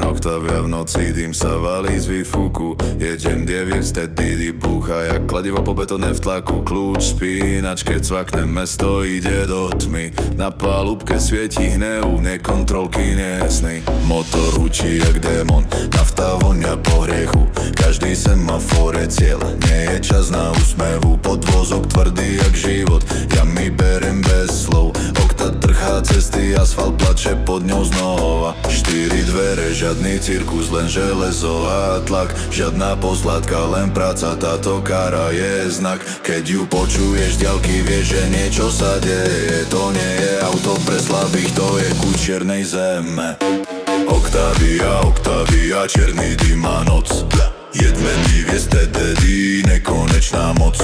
Octavia v noci, dým sa valí z výfuku. Jedem 900 DD búcha, jak kladivo po betóne v tlaku. Kľúč spínač, keď cvakne mesto, ide do tmy. Na palúbke svieti hnev, nekontrolky nesny. Motor hučí jak démon, nafta vonia po hriechu. Každý semafor je cieľ, nie je čas na úsmevu. Podvozok tvrdý jak život, ja mi berem bez slov. Okta trhá cesty, asfalt plače pod ňou znova. 4 dvere, žiadny cirkus, len železo a tlak. Žiadna posladka, len práca, táto kara je znak. Keď ju počuješ z ďalky, vieš, že niečo sa deje. To nie je auto pre slabých, to je ku čiernej zeme. Octavia, Octavia, čierny dym a noc. Jedme 900 DD, nekonečná moc.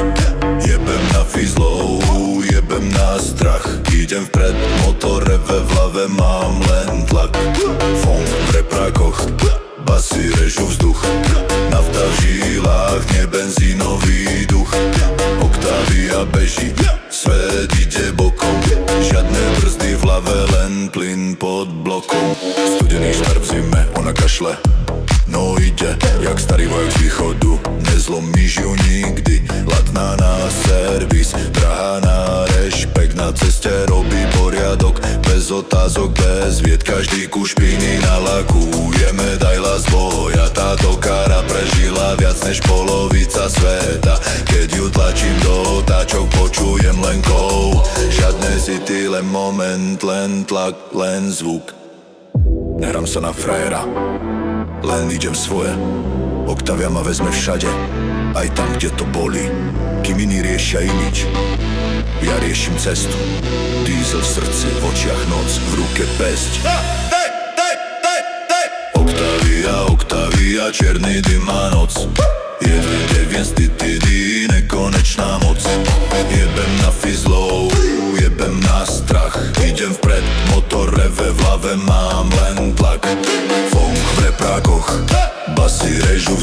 Jebem na fizlov, jebem na strach. Idem vpred, motor reve, v hlave mám len tlak. Fong v reprákoch, basy režu vzduch. Nafta v žilách, nie benzínový duch. Octavia beží, svet ide bokom. Žiadne brzdy v hlave, len plyn pod blokom. Studený štart v zime, ona kašle, no ide, jak starý vojak z východu. Nezlomíš ju nikdy, ladná na servis, drahá na rešpekt. Na ceste robí poriadok, bez otázok, bez vied. Každý kus špiny na laku je medaila z boja. Táto kara prežila viac než polovica sveta. Keď ju tlačím do otáčok, počujem len kov. Žiadne city, len moment, len tlak, len zvuk. Nehrám sa na frajera, len idem svoje. Octavia ma vezme všade, aj tam, kde to bolí. Kým iní riešia imič, ja riešim cestu. Diesel v srdci, v očiach noc, v ruke pesť. Octavia, Octavia, čierny dym a noc. Jeden 900 DD, nekonečná moc. Jebem na fizlov, jebem na strach. Idem vpred, motor reve, v hlave mám len tlak. Fong v reprákoch, basy režu